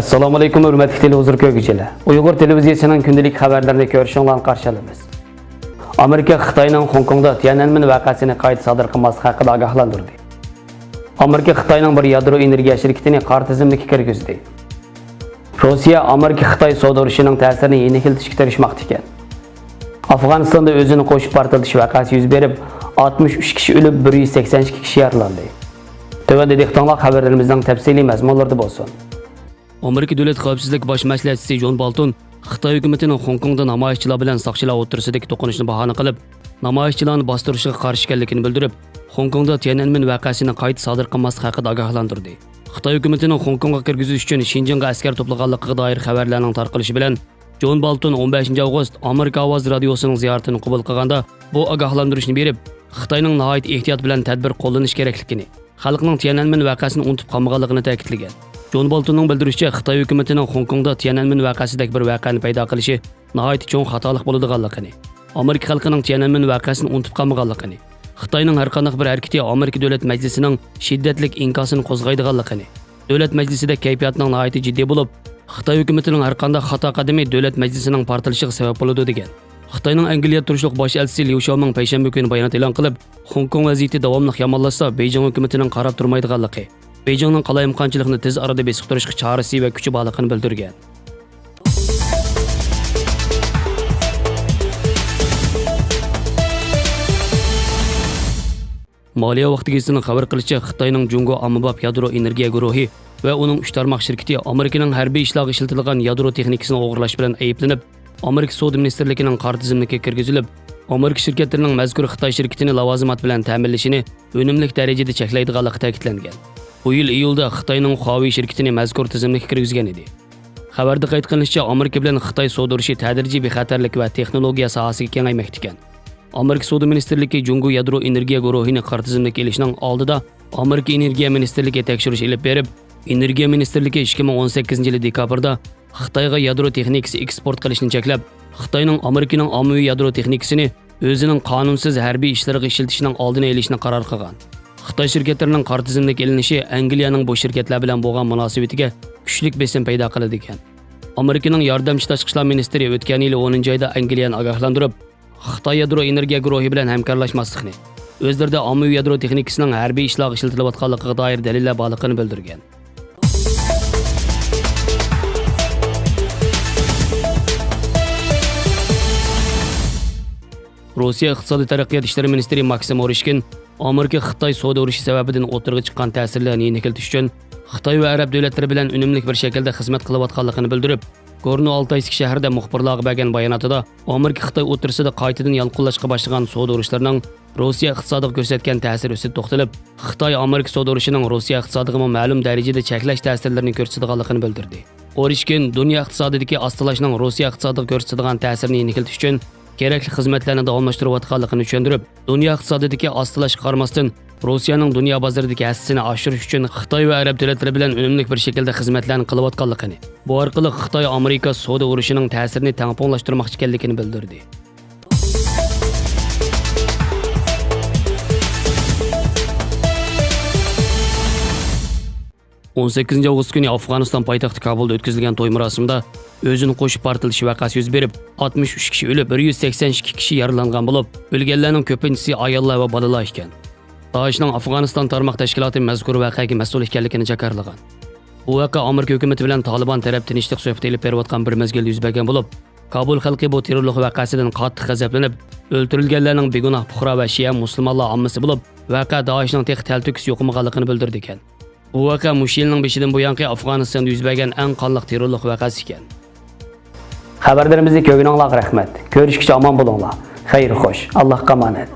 Assalamu alaykum hurmatli televizor ko'rguvchilar. Uyg'ur televiziyasining kundalik xabarlarini ko'rishinglarni qarshi olamiz. Amerika Xitoyning Hong Kongda Tiananmen voqeasini qayta sodir qilmaslik haqida ogohlantirdi. Amerika Xitoyning bir yadro energiya shirkatini qor tizimiga kirgizdi. Rossiya Amerika Xitoy savdo urushining ta'sirini yengiltishga tirishmoqda ekan. Afg'onistonda o'zini qo'shib portlatish voqeasi yuz berib, 63 kishi o'lib, 182 kishi yaralandi. Tövəndə dehqonlar xəbərlərimizdən təfsili məzmunlarda bolsun. Amerika Dövlət Xavfsizlik Baş Məsləhətçisi John Bolton Xitoy hökumətinin Hong Kongda namoyishchilar bilan soqchilar o'rtasidagi to'qinishni bahona qilib, namoyishchilarni bostirishiga qarshi ekanligini bildirib, Hong Kongda Tiananmen voqeasini qayta sodir qilmaslik haqida ogohlantirdi. Xitoy hökumətinin Hong Kongga kirgizish uchun Xinjiangga askar to'plaganligiga doir xabarlarning tarqalishi bilan John Bolton 15 avgust Amerika Ovoz radiosining ziyoratini qabul qilganda bu ogohlantirishni berib, Xitoyning nihoyat ehtiyot bilan tadbir qo'llanish kerakligini, xalqning Tiananmen voqeasini unutib qolmaganligini ta'kidlagan. John Boltonning bildirishicha, Xitoy hukumatining Hong Kongda Tiananmen voqeasidagi bir voqeani paydo qilishi nihoyat cho'ng xatolik bo'ladiganligini, Amerika xalqining Tiananmen voqeasini unutib qolmaganligini, Xitoyning har qanday bir harakati Amerika Davlat Majlisining shiddatli inkosini qo'zg'aydiganligini, Davlat Majlisida kayfiyatning nihoyat jiddiy bo'lib, Xitoy hukumatining har qanday xato qadami Davlat Majlisining portlashiga sabab bo'ladi degan. Xitoyning Angliya turishliq bosh elchisi Liu Xiaoming payshanba kuni bayonot e'lon qilib, Hong Kong vaziyati davomli yomonlashsa, Beijing hukumatining qarab turmaydiganligi, Beijingning qalayimqonchilikni tez orada besiqtirishga chorasi va kuchi borligini bildirgan. Moliya vaqtigisining xabar qilishicha, Xitoyning Jungo ommabop yadro energiya guruhi va uning 3 tarmoq shirkati Amerikaning harbiy ishlarga ishlatilgan yadro texnikasini o'g'irlash bilan ayblanib, Amerika Savdo ministrligining qor tizimiga kirgizilib, Amerika shirkatlarining mazkur Xitoy shirkatini lavozimot bilan ta'minlashini unumli darajada cheklaydiganligi ta'kidlangan. Bu yil iyulda Xitoyning Huawei shirkatini mazkur tizimga kirgizgan edi. Xabarda qayd qilinishicha, Amerika bilan Xitoy savdo urushi tadrijiy bexatarlik va texnologiya sohasiga kengaymoqda ekan. Amerika Savdo ministrligi Jungo yadro energiya guruhini qor tizimiga kelishning oldida Amerika energiya ministrligiga tekshirish olib berib, Energiya ministrligi 2018-yil dekabrda Xitoyga yadro texnikasi eksport qilishni cheklab, Xitoyning Amerikaning ommaviy yadro texnikasini o'zining qonunsiz harbiy ishlariga ishlatishning oldini olishni qaror qilgan. Xitoy shirkatlarining qor tizimiga kelinishi Angliyaning bu shirkatlar bilan bo'lgan munosabatiga kuchli besim paydo qiladi ekan. Amerikaning yordamchi tashqi ishlar ministri o'tgan yil 10-oyda Angliyani ogohlantirib, Xitoy yadro energiya guruhi bilan hamkorlashmaslikni, o'zlarida ommaviy yadro texnikasining harbiy ishlarga ishlatilayotganligiga doir dalillar borligini bildirgan. 'Rossiya iqtisodiy taraqqiyot ishlari ministri Maksim Orishkin Amerika Xitoy savdo urushi sababidan o'tirg'i chiqqan ta'sirlarni yengiltish uchun Xitoy va arab davlatlari bilan unumli bir shaklda xizmat qilayotganligini bildirib, Gorno-Altaysk shahrida muxbirlarga bergan bayonotida Amerika Xitoy o'tirsida qaytadan yalqinlashga boshlagan savdo urushlarining Rossiya iqtisodiga ko'rsatgan ta'siri ustida to'xtalib, Xitoy Amerika savdo urushining Rossiya iqtisodiga ma'lum darajada cheklash ta'sirlarini ko'rsatganligini bildirdi. Orishkin dunyo iqtisodidagi ostilashning Rossiya iqtisodiga ko'rsatadigan ta'sirini yengiltish uchun kerakli xizmatlarni davomlashtirayotganligini tushuntirib, dunyo iqtisodidagi ostilashga qaramasdan Rossiyaning dunyo bozoridagi hissasini oshirish uchun Xitoy va arab davlatlari bilan unumli bir shaklda xizmatlarni qilayotganligini, bu orqali Xitoy Amerika savdo urushining ta'sirini tangponglashtirmoqchi ekanligini bildirdi. Avgust kuni Afg'oniston poytaxti Kabulda o'tkazilgan to'y marosimida o'zini qo'shib portlatish voqeasi yuz berib, 63 kishi o'lib, 182 kishi yaralangan bo'lib, o'lganlarning ko'pinchisi ayollar va bolalar ekan. Daeshning Afg'oniston tarmoq tashkiloti mazkur voqeaga mas'ul ekanligini jakarlagan. Bu voqea Amerika hukumati bilan Taliban taraf tinchlik suhbat olib berayotgan bir mezgilda yuz bergan bo'lib, Kabul xalqi bu terrorlik voqeasidan qattiq g'azablanib, o'ldirilganlarning begunoh fuqaro va shiya musulmonlar ommasi bo'lib, voqea Daeshning tex taltukisi yo'qmaganligini bildirdi ekan. Bu voqea mushilning beshidan buyangi Afg'onistonda yuz bergan eng qonliq terrorlik voqeasi ekan. Xabarlarimizni ko'rganingizga rahmat. Ko'rishguncha omon bo'linglar. Xayr xo'sh. Allohga omonat.